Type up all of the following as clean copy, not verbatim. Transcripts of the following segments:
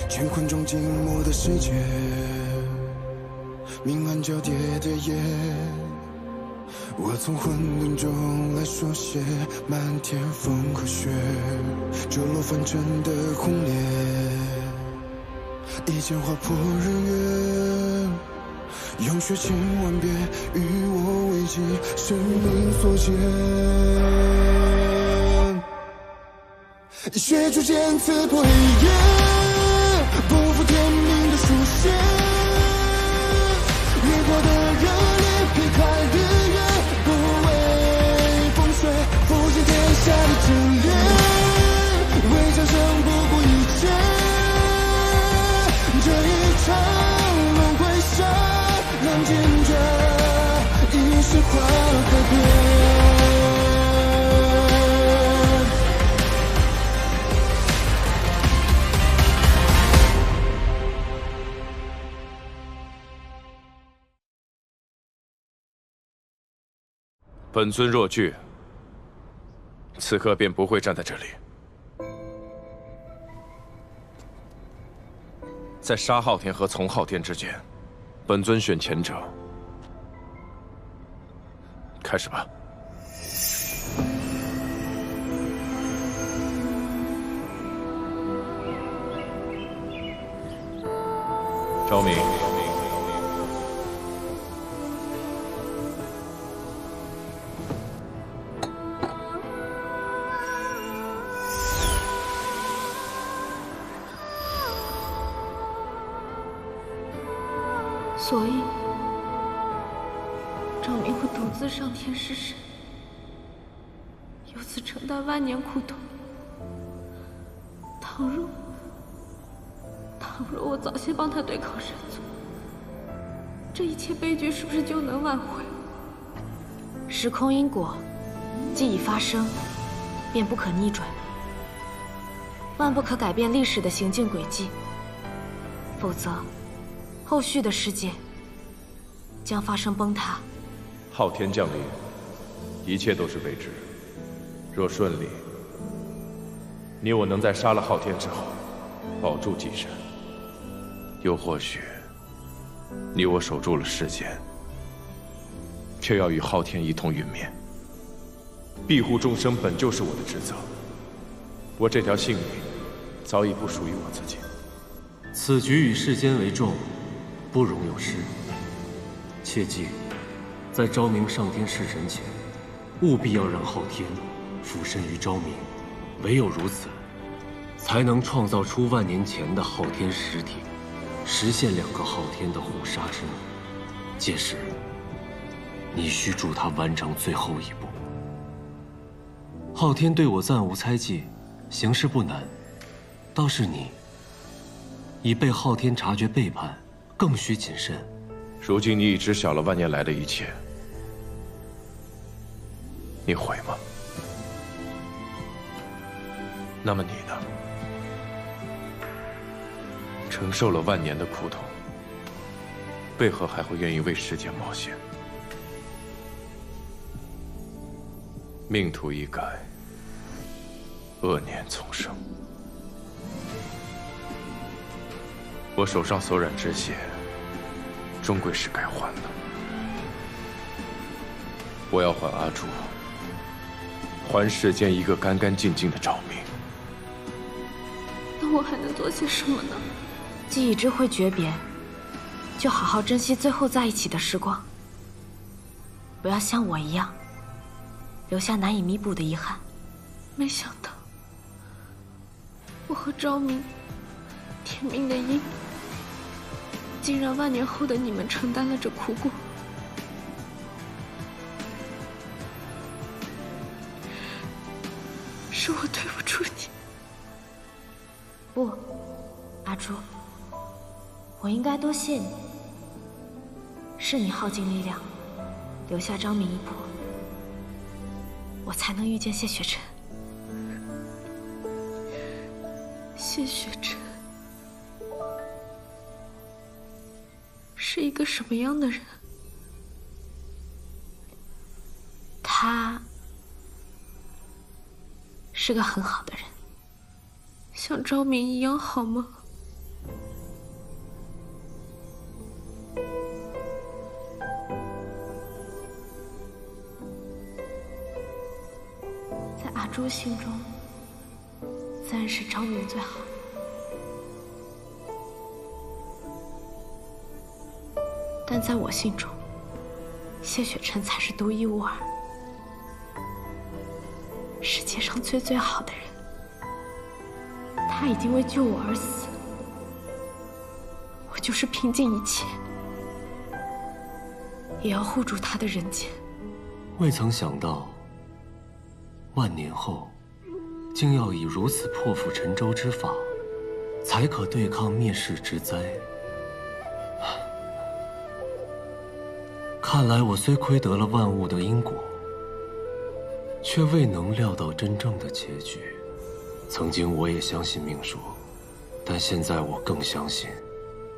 乾坤中静默的世界，明暗交叠的夜，我从混沌中来书写漫天风和雪，坠落凡尘的轰烈，一剑划破日月，用血千万遍与我为己，生命所见。血逐渐刺破黑夜，不负天命的书写，烈火的热烈劈开日月，不畏风雪，负尽天下的真烈，为战胜不顾一切，这一场轮回下，让见证一世化改变。本尊若惧，此刻便不会站在这里。在杀昊天和从昊天之间，本尊选前者。开始吧。昭明。 所以，昭明会独自上天弑神，由此承担万年苦痛。倘若我早些帮他对抗神族，这一切悲剧是不是就能挽回？时空因果，既已发生，便不可逆转，万不可改变历史的行进轨迹，否则。 后续的世界将发生崩塌。昊天降临，一切都是未知。若顺利，你我能在杀了昊天之后保住祭神；又或许，你我守住了世间，却要与昊天一同陨灭。庇护众生本就是我的职责，我这条性命早已不属于我自己。此局以世间为重。 不容有失。切记，在昭明上天弑神前，务必要让昊天附身于昭明。唯有如此，才能创造出万年前的昊天实体，实现两个昊天的互杀之梦。届时，你需助他完成最后一步。昊天对我暂无猜忌，行事不难，倒是你，已被昊天察觉背叛。 更需谨慎。如今你已知晓了万年来的一切，你悔吗？那么你呢？承受了万年的苦痛，为何还会愿意为世间冒险？命途一改，恶念丛生。 我手上所染之血，终归是该还的。我要还阿朱，还世间一个干干净净的昭明。那我还能做些什么呢？既已知会诀别，就好好珍惜最后在一起的时光，不要像我一样，留下难以弥补的遗憾。没想到，我和昭明，天命的因。 竟让万年后的你们承担了这苦果，是我对不住你。不，阿朱，我应该多谢你。是你耗尽力量，留下昭明一搏，我才能遇见谢雪晨。谢雪晨。 是一个什么样的人？他是个很好的人，像昭明一样好吗？心中，自然是昭明最好。但在我心中，谢雪辰才是独一无二，世界上最好的人。他已经为救我而死，我就是拼尽一切，也要护住他的人间。未曾想到，万年后，竟要以如此破釜沉舟之法，才可对抗灭世之灾。看来我虽窥得了万物的因果，却未能料到真正的结局。曾经我也相信命数，但现在我更相信，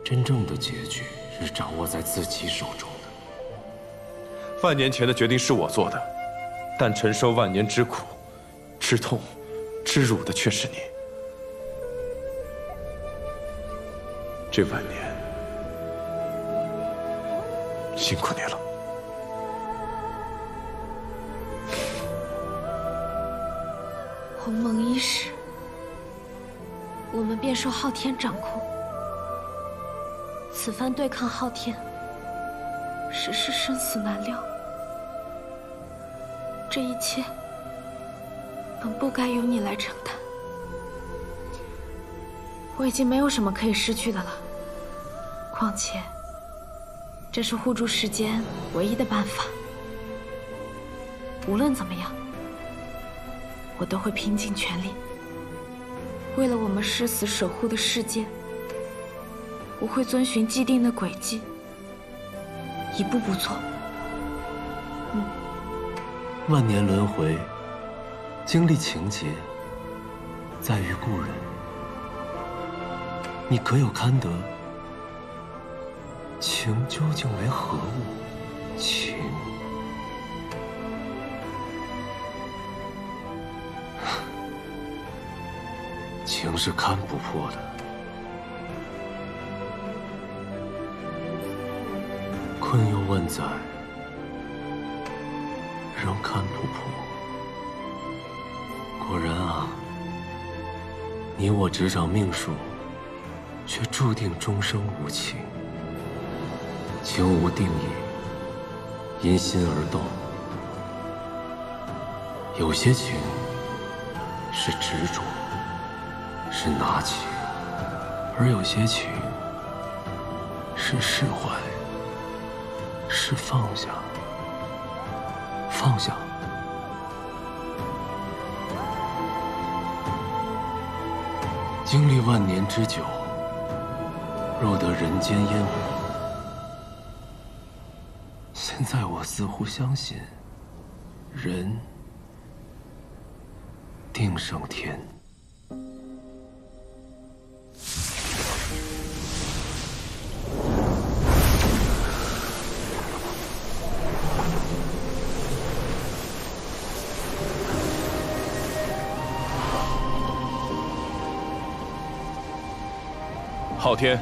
真正的结局是掌握在自己手中的。万年前的决定是我做的，但承受万年之苦、之痛、之辱的却是你。这万年，辛苦你了。鸿蒙伊始，我们便受昊天掌控。此番对抗昊天，实是生死难料。这一切，本不该由你来承担。我已经没有什么可以失去的了。况且，这是护住世间唯一的办法。无论怎么样，我都会拼尽全力。为了我们誓死守护的世界，我会遵循既定的轨迹，一步步做。万年轮回，经历情劫，在于故人。你可有堪得？情究竟为何物？情，情是看不破的。困忧万载，仍看不破。果然啊，你我执掌命数，却注定终生无情。情无定义，因心而动。有些情是执着，是拿起；而有些情是释怀，是放下。放下。经历万年之久，若得人间烟火，现在我似乎相信，人定胜天。昊天，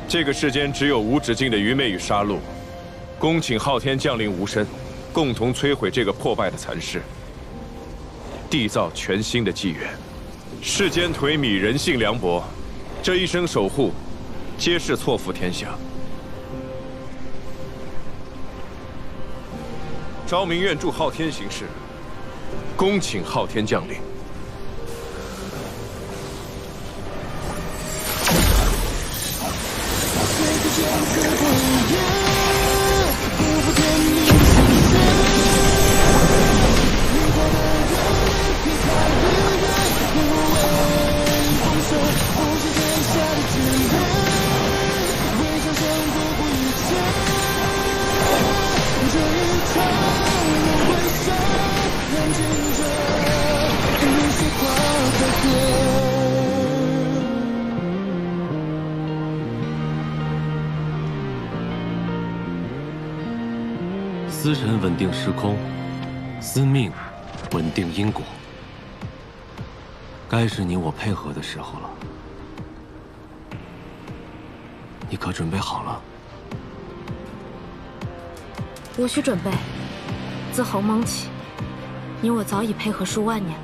这个世间只有无止境的愚昧与杀戮。恭请昊天降临无身，共同摧毁这个破败的残世，缔造全新的纪元。世间颓靡，人性凉薄，这一生守护，皆是错付天下。昭明愿助昊天行事，恭请昊天降临。司神稳定时空，司命稳定因果。该是你我配合的时候了。你可准备好了？无需准备，自鸿蒙起，你我早已配合数万年。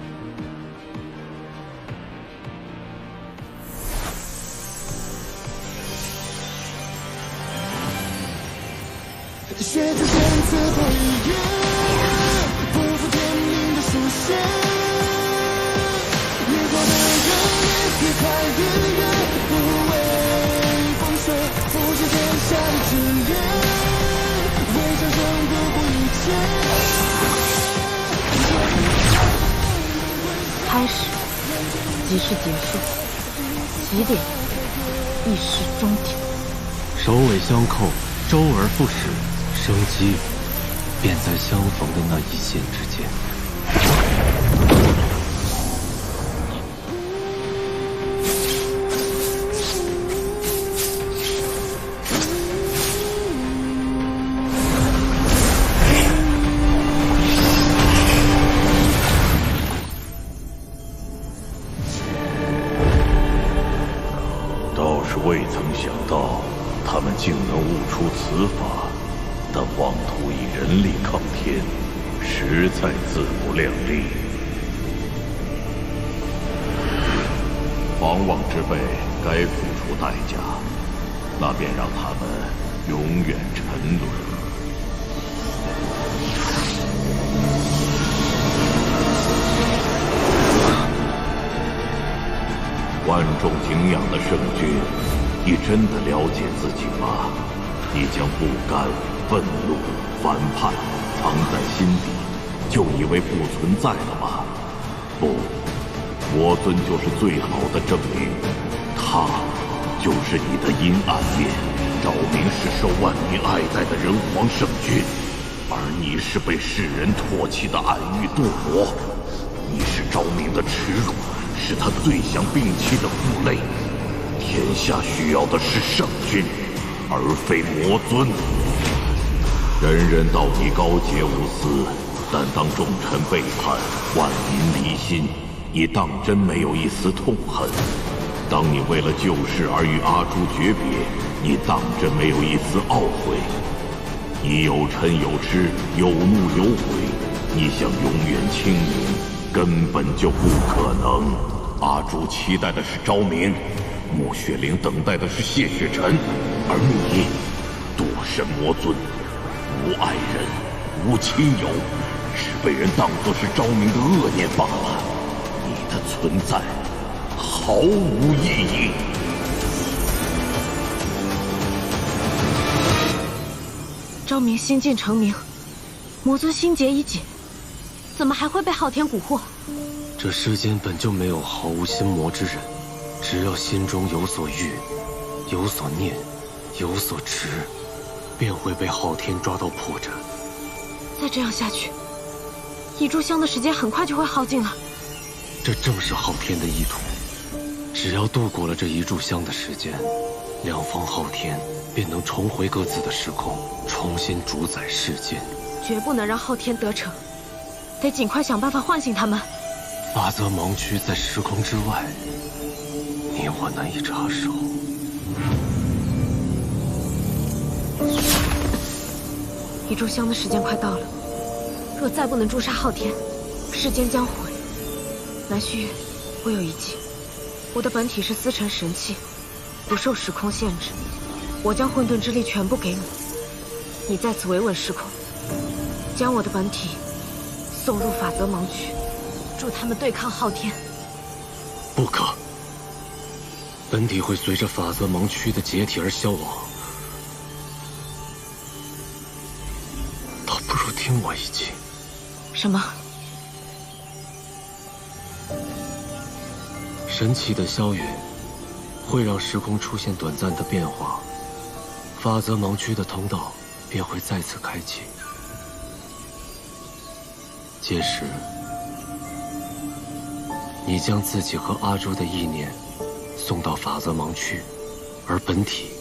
学着坚持回忆，不负天命的书写。越过的人越快越远，不畏风雪，复制天下的志愿，为战胜不顾一切。开始即是结束，起点亦是终点。首尾相扣，周而复始，生机便在相逢的那一线之间。未曾想到，他们竟能悟出此法，但妄图以人力抗天，实在自不量力。狂妄之辈该付出代价，那便让他们永远沉沦。万众敬仰的圣君，你真的了解自己吗？你将不甘、愤怒、反叛藏在心底，就以为不存在了吗？不，魔尊就是最好的证明，他就是你的阴暗面。昭明是受万民爱戴的人皇圣君，而你是被世人唾弃的暗域堕魔。你是昭明的耻辱，是他最想摒弃的负累。天下需要的是圣君，而非魔尊。人人道你高洁无私，但当众臣背叛，万民离心，你当真没有一丝痛恨？当你为了旧事而与阿朱诀别，你当真没有一丝懊悔？你有嗔有痴，有怒有悔，你想永远清明，根本就不可能。阿朱期待的是昭明，穆雪玲等待的是谢雪晨，而你堕身魔尊，无爱人，无亲友，只被人当作是昭明的恶念罢了。你的存在毫无意义。昭明心境成明，魔尊心结已解，怎么还会被昊天蛊惑？这世间本就没有毫无心魔之人，只要心中有所欲，有所念，有所执，便会被昊天抓到破绽。再这样下去，一炷香的时间很快就会耗尽了。这正是昊天的意图，只要度过了这一炷香的时间，两方昊天便能重回各自的时空，重新主宰世间。绝不能让昊天得逞，得尽快想办法唤醒他们。法则盲区在时空之外，你我难以插手。一炷香的时间快到了，若再不能诛杀昊天，世间将毁。南虚月，我有一计，我的本体是司晨神器，不受时空限制，我将混沌之力全部给你，你在此维稳时空，将我的本体送入法则盲区，助他们对抗昊天。不可，本体会随着法则盲区的解体而消亡。倒不如听我一计。什么？神器的消陨会让时空出现短暂的变化，法则盲区的通道便会再次开启。届时，你将自己和阿朱的意念送到法则盲区，而本体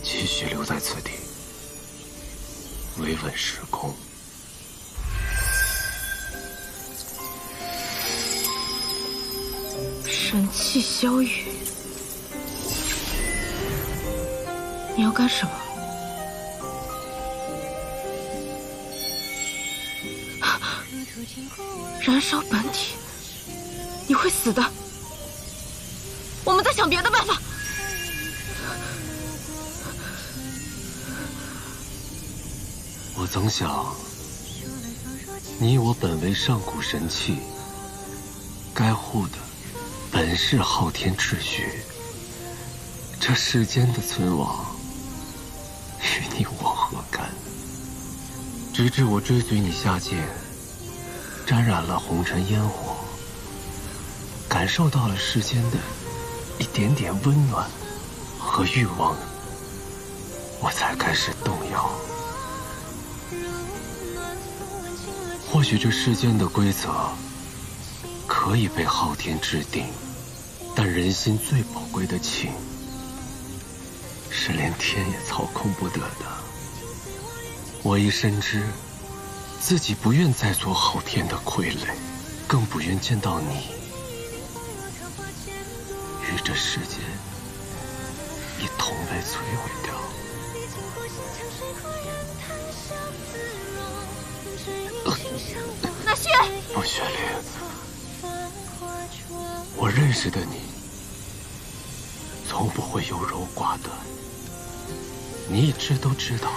继续留在此地，维稳时空。神器消陨，你要干什么？燃烧本体，你会死的。我们再想别的办法。曾想，你我本为上古神器，该护的本是昊天秩序。这世间的存亡，与你我何干？直至我追随你下界，沾染了红尘烟火，感受到了世间的一点点温暖和欲望，我才开始动摇。或许这世间的规则可以被昊天制定，但人心最宝贵的情，是连天也操控不得的。我已深知自己不愿再做昊天的傀儡，更不愿见到你与这世间一同被摧毁掉。那雪，陆雪莲，我认识的你，从不会优柔寡断。你一直都知道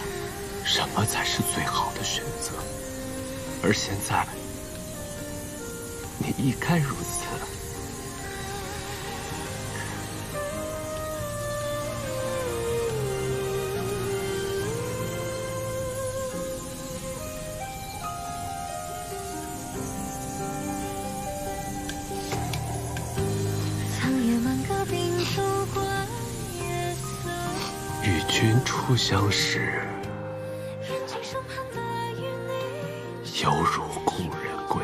什么才是最好的选择，而现在你亦该如此。与君初相识，犹如故人归。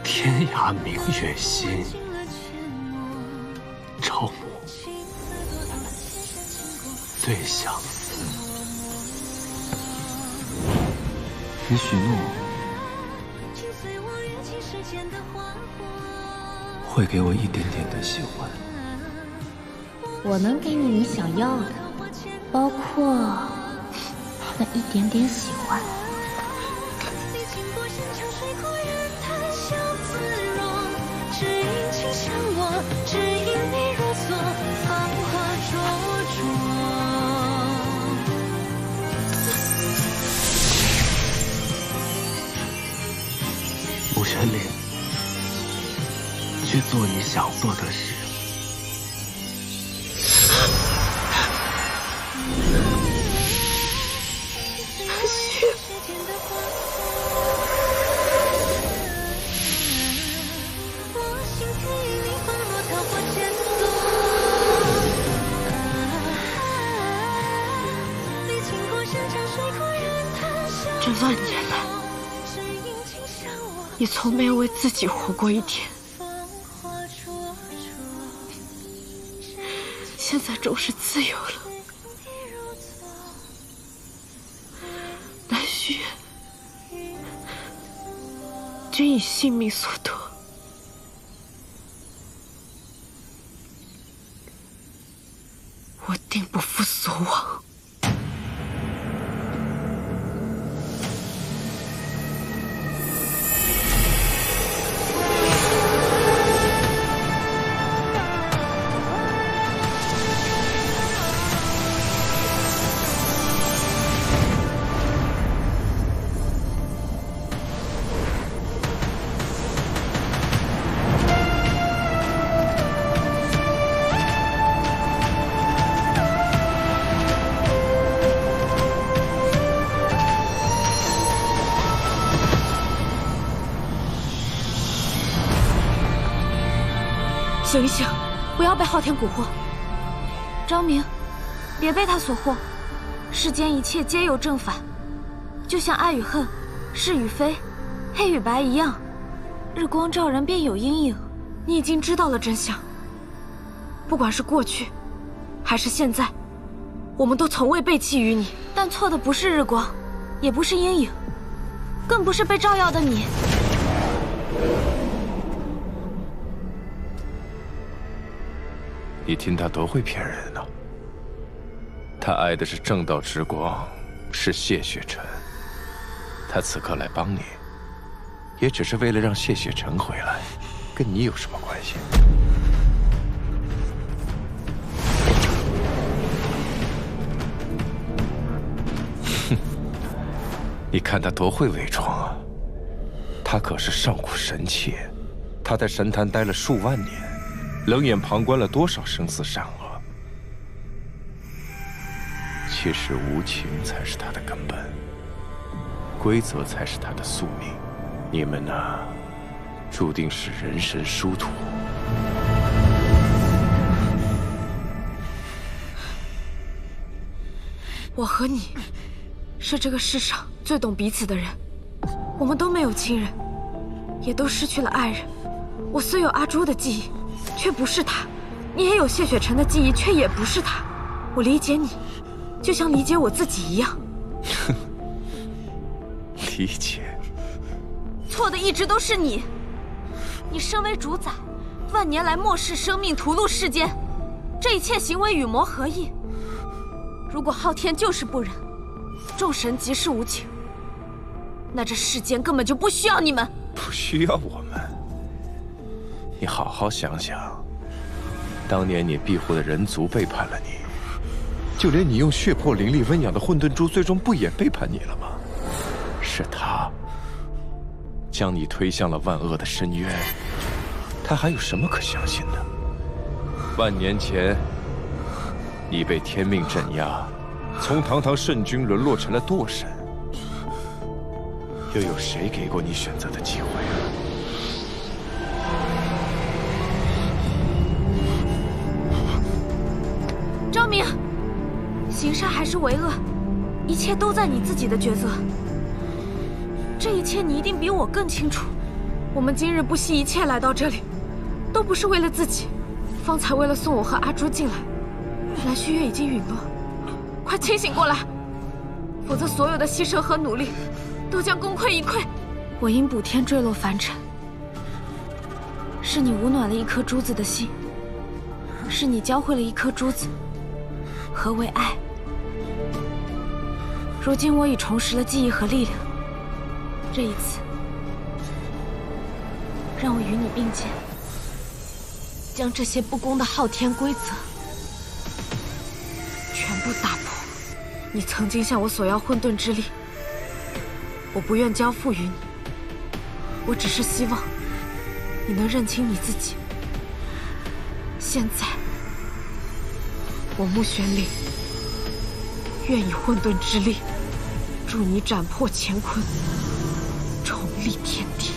天涯明月心，朝暮最相思。你许诺会给我一点点的喜欢。我能给你想要的，包括那一点点喜欢。穆玄灵，去做你想做的事。这万年来，你从没有为自己活过一天，现在终是自由了。南虚，君以性命所托，我定不负所望。醒一醒，不要被昊天蛊惑。昭明，别被他所惑。世间一切皆有正反，就像爱与恨、是与非、黑与白一样，日光照人便有阴影。你已经知道了真相，不管是过去，还是现在，我们都从未背弃于你。但错的不是日光，也不是阴影，更不是被照耀的你。你听他多会骗人呢！他爱的是正道之光，是谢雪尘。他此刻来帮你，也只是为了让谢雪尘回来，跟你有什么关系？你看他多会伪装啊！他可是上古神妾，他在神坛待了数万年，冷眼旁观了多少生死善恶。其实无情才是他的根本，规则才是他的宿命。你们呢，注定是人神殊途。我和你，是这个世上最懂彼此的人。我们都没有亲人，也都失去了爱人。我虽有阿朱的记忆，却不是他；你也有谢雪晨的记忆，却也不是他。我理解你，就像理解我自己一样。理解？错的一直都是你。你身为主宰，万年来漠视生命，屠戮世间，这一切行为与魔合意。如果昊天就是不仁，众神即是无情，那这世间根本就不需要你们。不需要我们？你好好想想，当年你庇护的人族背叛了你，就连你用血魄灵力温养的混沌珠，最终不也背叛你了吗？是他将你推向了万恶的深渊，他还有什么可相信的？万年前，你被天命镇压，从堂堂圣君沦落成了堕神，又有谁给过你选择的机会啊？昭明，行善还是为恶，一切都在你自己的抉择。这一切你一定比我更清楚。我们今日不惜一切来到这里，都不是为了自己，方才为了送我和阿朱进来。南虚月已经陨落，快清醒过来，否则所有的牺牲和努力都将功亏一篑。我因补天坠落凡尘，是你捂暖了一颗珠子的心，是你教会了一颗珠子何为爱。如今我已重拾了记忆和力量，这一次，让我与你并肩，将这些不公的昊天规则全部打破。你曾经向我索要混沌之力，我不愿交付于你，我只是希望你能认清你自己。现在，我穆玄灵愿以混沌之力助你斩破乾坤，重立天地。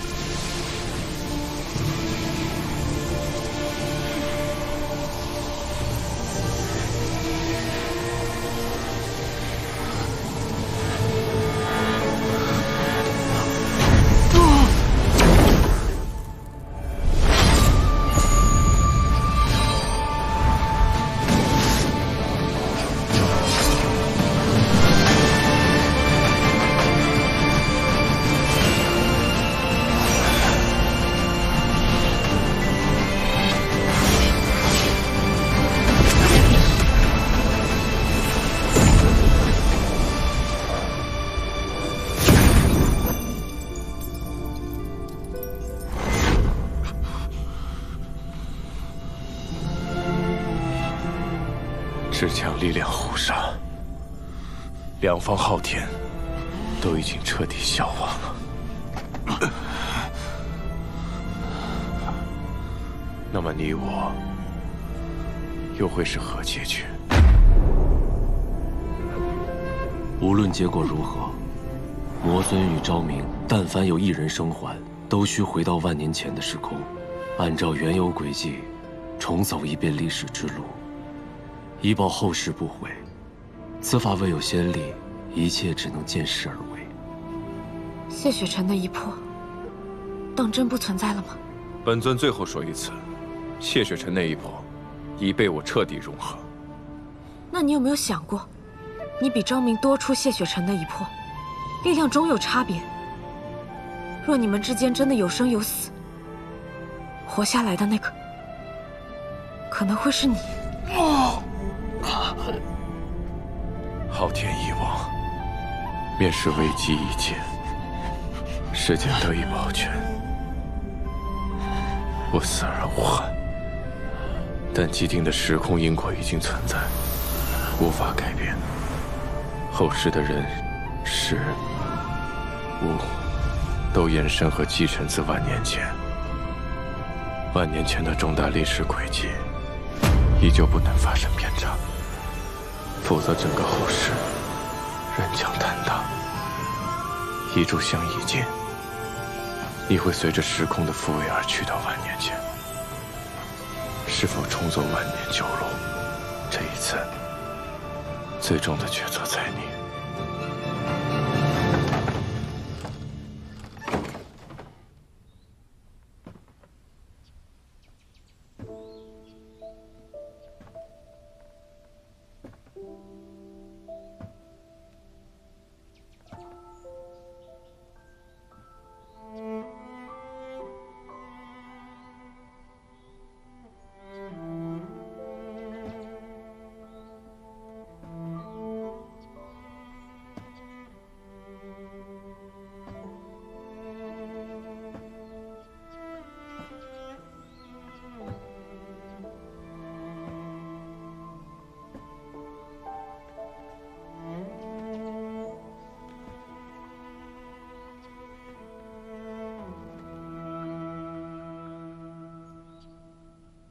至强力量互杀，两方昊天都已经彻底消亡了。那么你我又会是何结局？无论结果如何，魔尊与昭明但凡有一人生还，都需回到万年前的时空，按照原有轨迹，重走一遍历史之路，以保后世不悔。此法未有先例，一切只能见势而为。谢雪晨的一魄，当真不存在了吗？本尊最后说一次，谢雪晨那一魄已被我彻底融合。那你有没有想过，你比昭明多出谢雪晨的一魄，力量终有差别。若你们之间真的有生有死，活下来的那个，可能会是你。昊天已亡，面世危机已解，世间得以保全，我死而无憾。但既定的时空因果已经存在，无法改变。后世的人事吾都衍生和继承自万年前。万年前的重大历史轨迹，依旧不能发生偏差，否则整个后世人将坍塌。一炷香一尽，你会随着时空的复位而去到万年前。是否重走万年旧路？这一次，最终的抉择在你。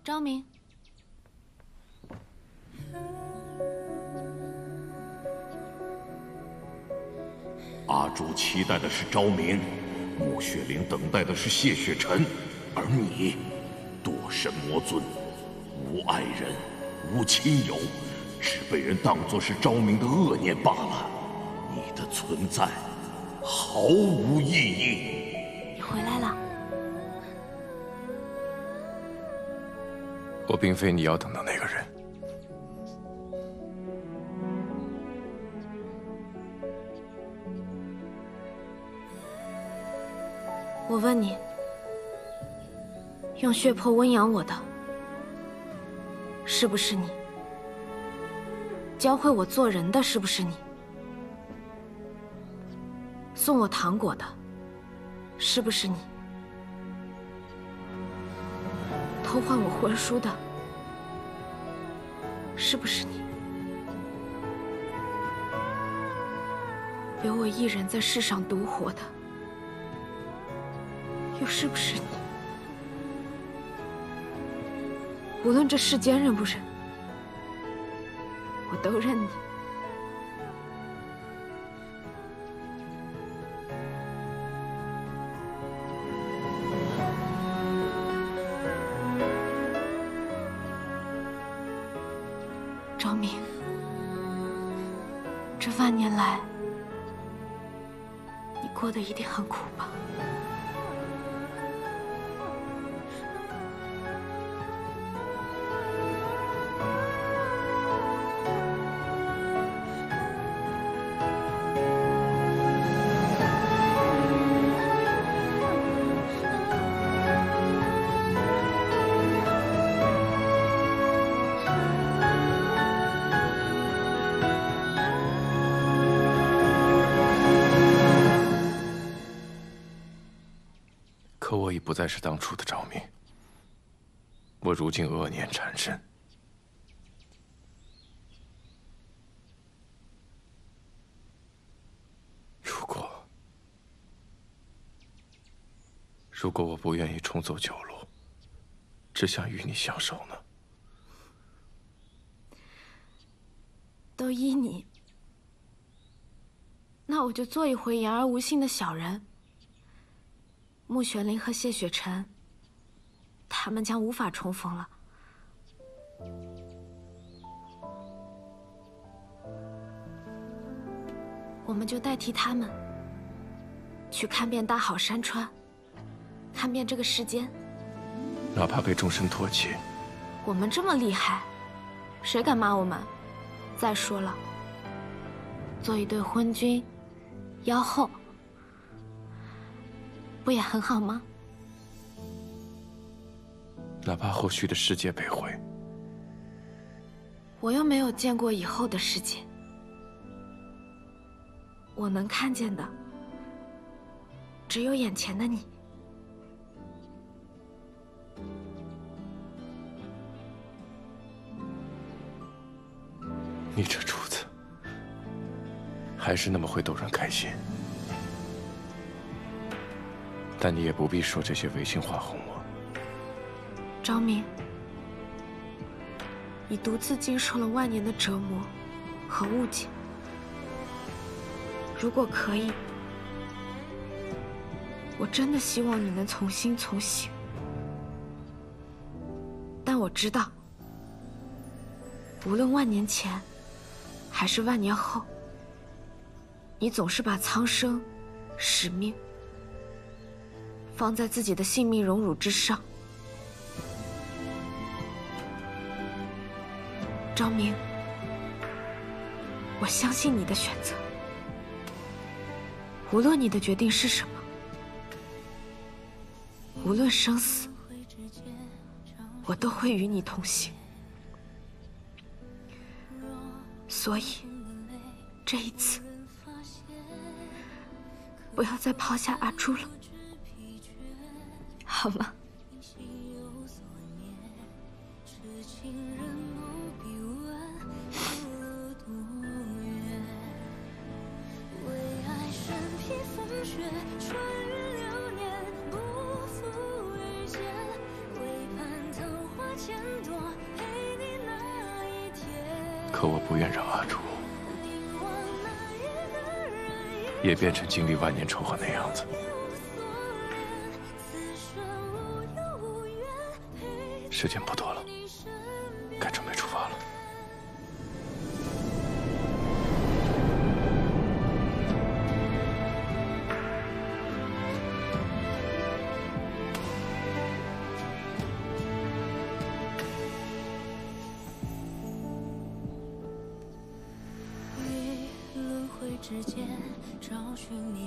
昭明，阿朱期待的是昭明，穆雪玲等待的是谢雪晨，而你，堕神魔尊，无爱人，无亲友，只被人当作是昭明的恶念罢了。你的存在毫无意义。你回来了。我并非你要等的那个人。我问你，用血魄温养我的，是不是你？教会我做人的，是不是你？送我糖果的，是不是你？偷换我婚书的，是不是你？留我一人在世上独活的，又是不是你？无论这世间认不认，我都认你。昭明，这万年来，你过得一定很苦吧？可我已不再是当初的昭明，我如今恶念缠身。如果我不愿意重走旧路，只想与你相守呢？都依你，那我就做一回言而无信的小人。穆玄灵和谢雪晨，他们将无法重逢了。我们就代替他们，去看遍大好山川，看遍这个世间。哪怕被众生唾弃，我们这么厉害，谁敢骂我们？再说了，做一对昏君、妖后，不也很好吗？哪怕后续的世界被毁，我又没有见过以后的世界。我能看见的，只有眼前的你。你这主子，还是那么会逗人开心。但你也不必说这些违心话哄我。昭明，你独自经受了万年的折磨和误解，如果可以，我真的希望你能从心从醒。但我知道，无论万年前，还是万年后，你总是把苍生、使命放在自己的性命荣辱之上。昭明，我相信你的选择，无论你的决定是什么，无论生死，我都会与你同行。所以，这一次，不要再抛下阿朱了，好吗？可我不愿让阿朱也变成经历万年仇恨的样子。时间不多了，该准备出发了。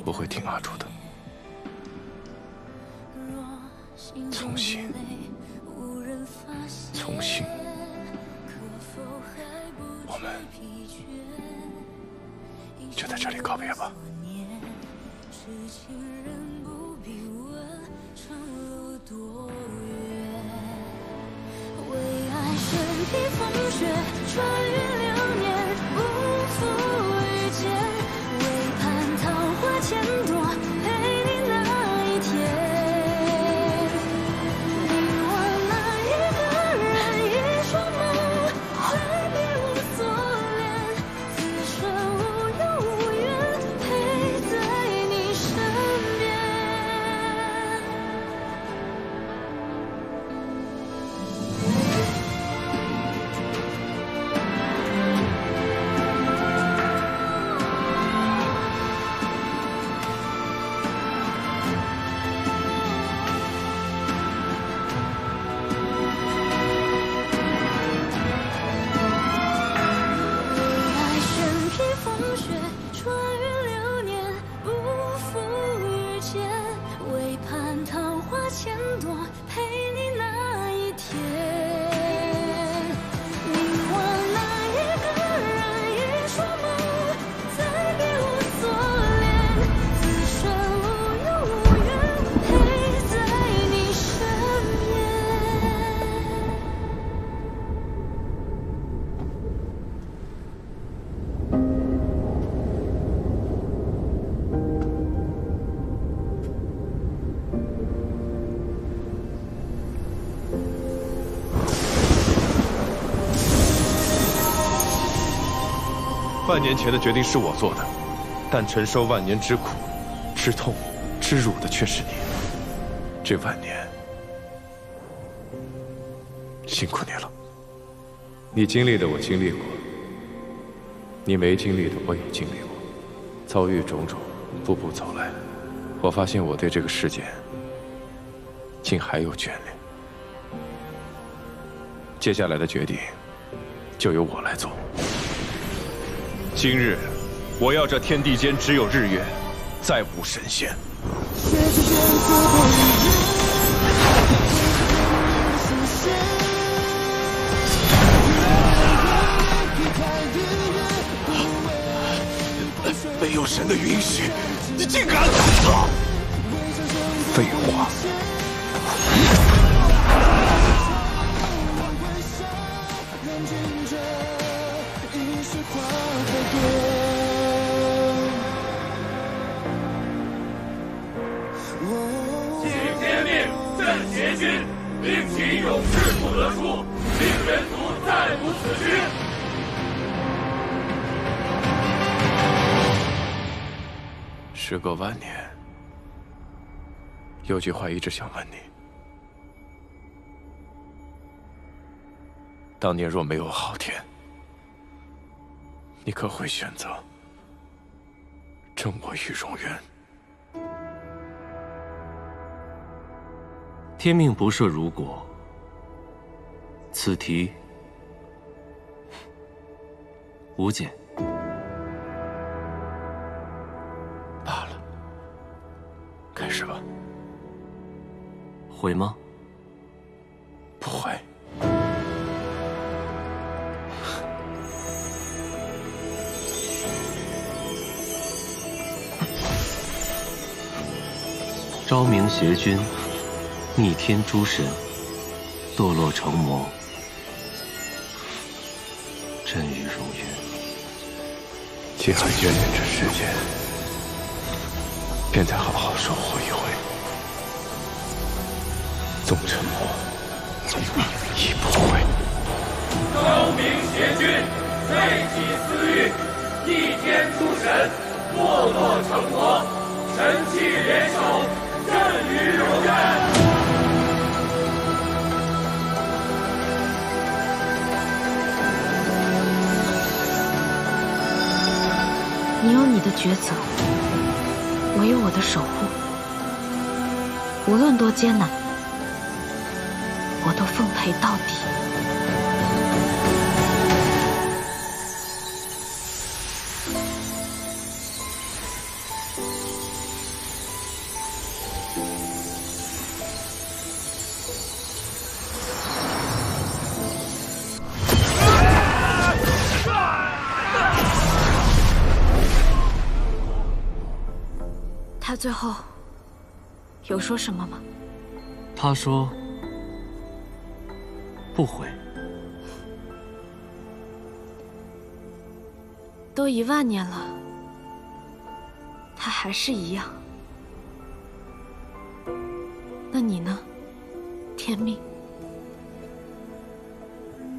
我会听阿朱的，从心，从心。我们就在这里告别吧。为爱身披风雪，穿越流年，不负遇见。为盼桃花千朵，陪你那一天。凝望那一个人，一双眸，再别无所恋。此生无忧无怨，陪在你身边。万年前的决定是我做的，但承受万年之苦、之痛、之辱的却是你。这万年，辛苦你了。你经历的我经历过，你没经历的我也经历过，遭遇种种，步步走来，我发现我对这个世界竟还有眷恋。接下来的决定，就由我来做。今日，我要这天地间只有日月，再无神仙。没有神的允许，你竟敢来造！废话。哦。令秦勇士不得出，令人族再无此需。时隔万年，有句话一直想问你：当年若没有昊天，你可会选择赠我于荣渊？天命不设如果，此题无解。罢了，开始吧。会吗？不会。昭明邪君，逆天诛神，堕落成魔，朕与荣渊。既然眷恋这世间，便再好好守护一回。纵沉默，亦不悔。昭明邪君，废己私欲，逆天诛神，堕落成魔，神器联手，朕与荣渊。你有你的抉择，我有我的守护。无论多艰难，我都奉陪到底。他最后有说什么吗？他说不悔。都10000年了，他还是一样。那你呢，天命？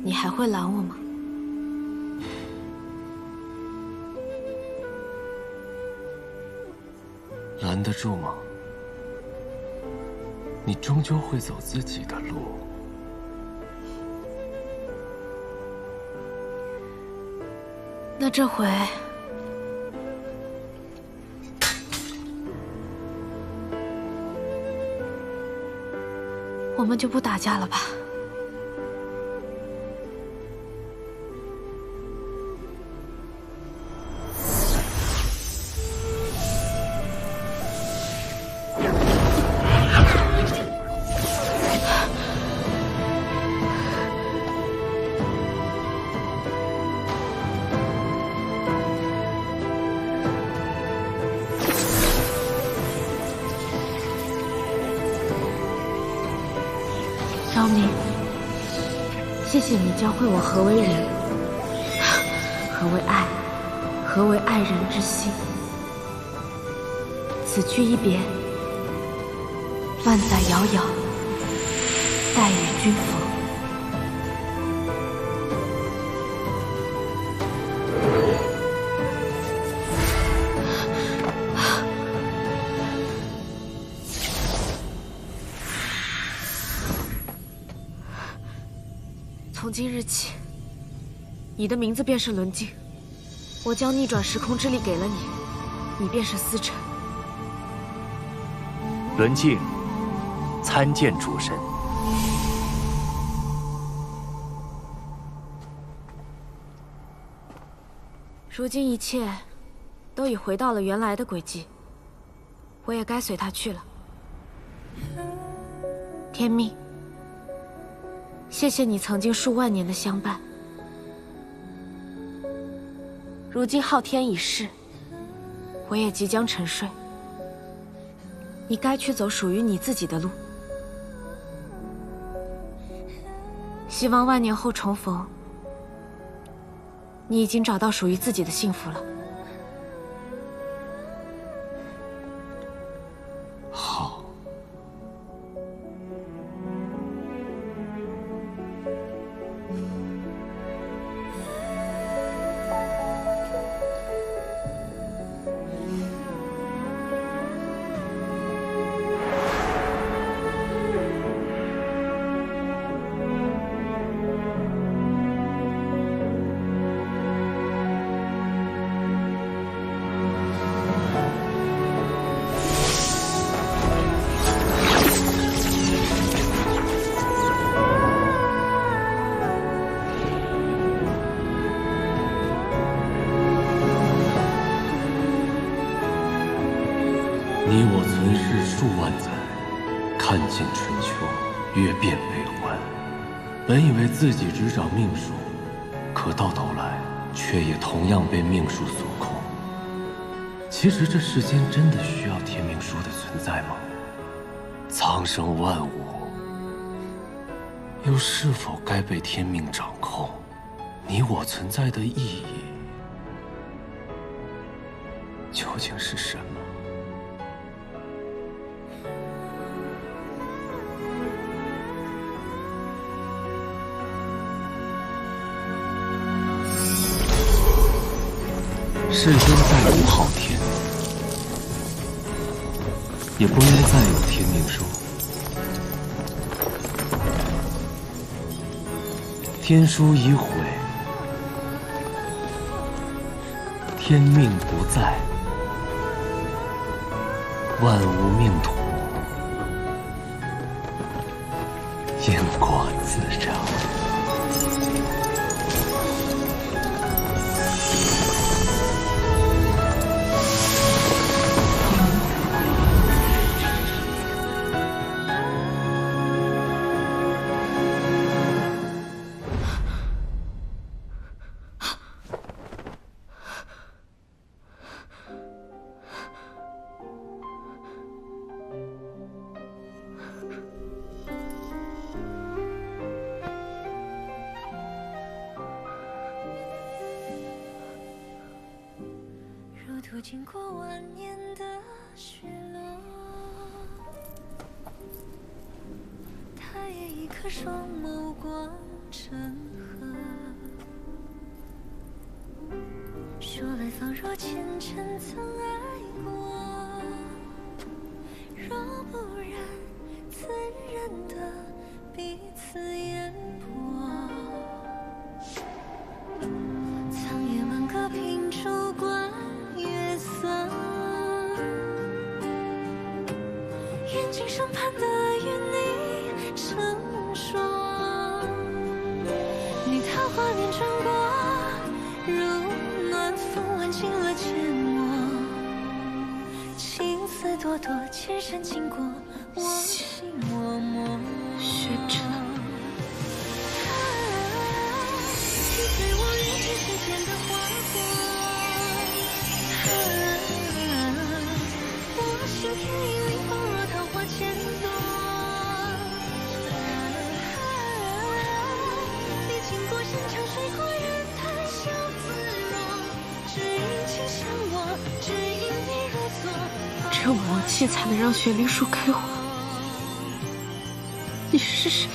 你还会拦我吗？拦得住吗？你终究会走自己的路。那这回，我们就不打架了吧？昭明，谢谢你教会我何为人，何为爱，何为爱人之心。此去一别，万载遥遥，待与君逢。从今日起，你的名字便是轮镜。我将逆转时空之力给了你，你便是司臣。轮镜，参见主神。如今一切都已回到了原来的轨迹，我也该随他去了。天命。谢谢你曾经数万年的相伴。如今昊天已逝，我也即将沉睡。你该去走属于你自己的路。希望万年后重逢，你已经找到属于自己的幸福了。好。越变悲欢。本以为自己执掌命数，可到头来却也同样被命数所控。其实这世间真的需要天命书的存在吗？苍生万物，又是否该被天命掌控？你我存在的意义究竟是什么？世间再无昊天，也不应再有天命书。天书已毁，天命不在，万物命途，因果自彰。途经过万年的雪落，他也一颗双眸光成河。说来仿若前尘曾爱过，若不然，自然的彼此烟波。苍野满阁凭烛观月色，愿今生盼得与你成说。你桃花面转过，如暖风挽尽了缄默。情丝朵朵，千山经过，我心默默。雪尘，击碎我运气世间的花火。我心田已凌风若桃花千朵。历经过山长水阔人谈笑自若，只因情向我，只因你如昨。只有魔气才能让雪灵树开花。你是谁？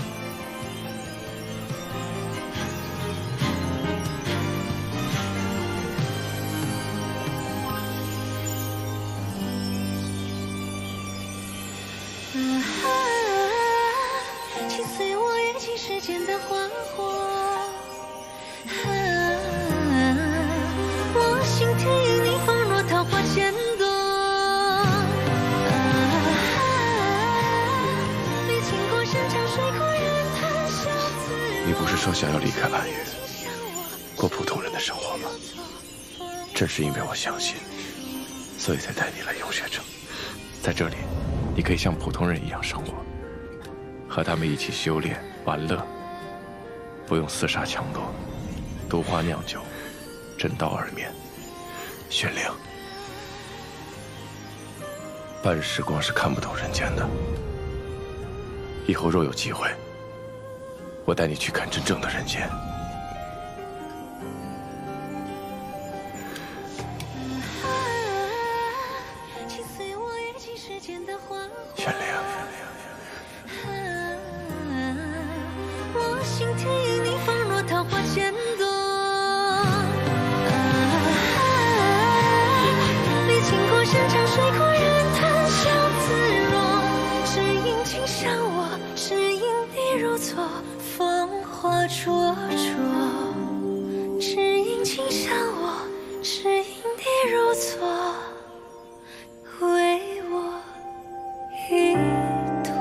击碎我阅尽世间的花火。我心田因你放若桃花千朵。历经过山长水阔人谈笑自若。你不是说想要离开暗月，过普通人的生活吗？正是因为我相信，所以才带你来永雪城。在这里，你可以像普通人一样生活，和他们一起修炼、玩乐，不用厮杀抢夺，毒花酿酒，枕刀而眠。玄灵，半时光是看不懂人间的。以后若有机会，我带你去看真正的人间。玄灵，我心田因你放若桃花千朵。历经过山长水阔人谈笑自若，只因情向我，只因你如昨。芳华灼灼，只因情向我，只因你如昨。为我一朵。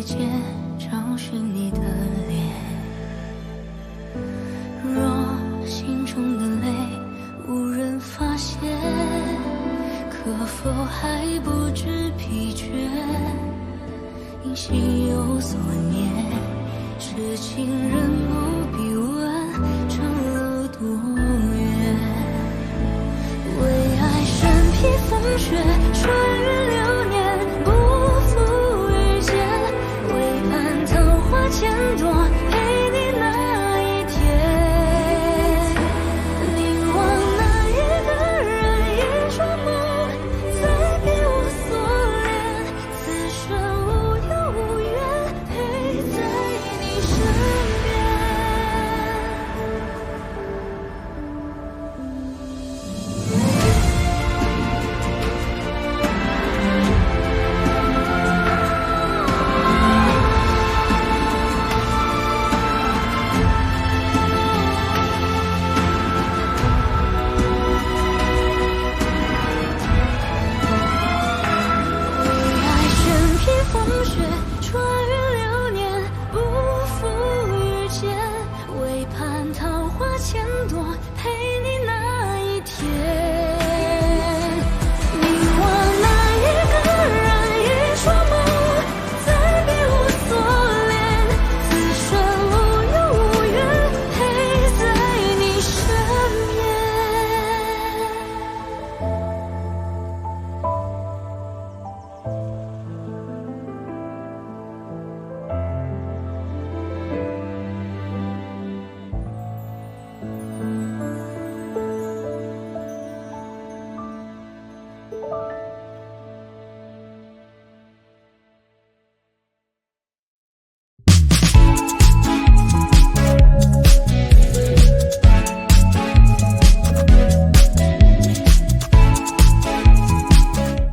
世界找寻你的脸。若心中的泪无人发现，可否还不知疲倦？因心有所念，痴情人不必问长路多远。为爱身披风雪。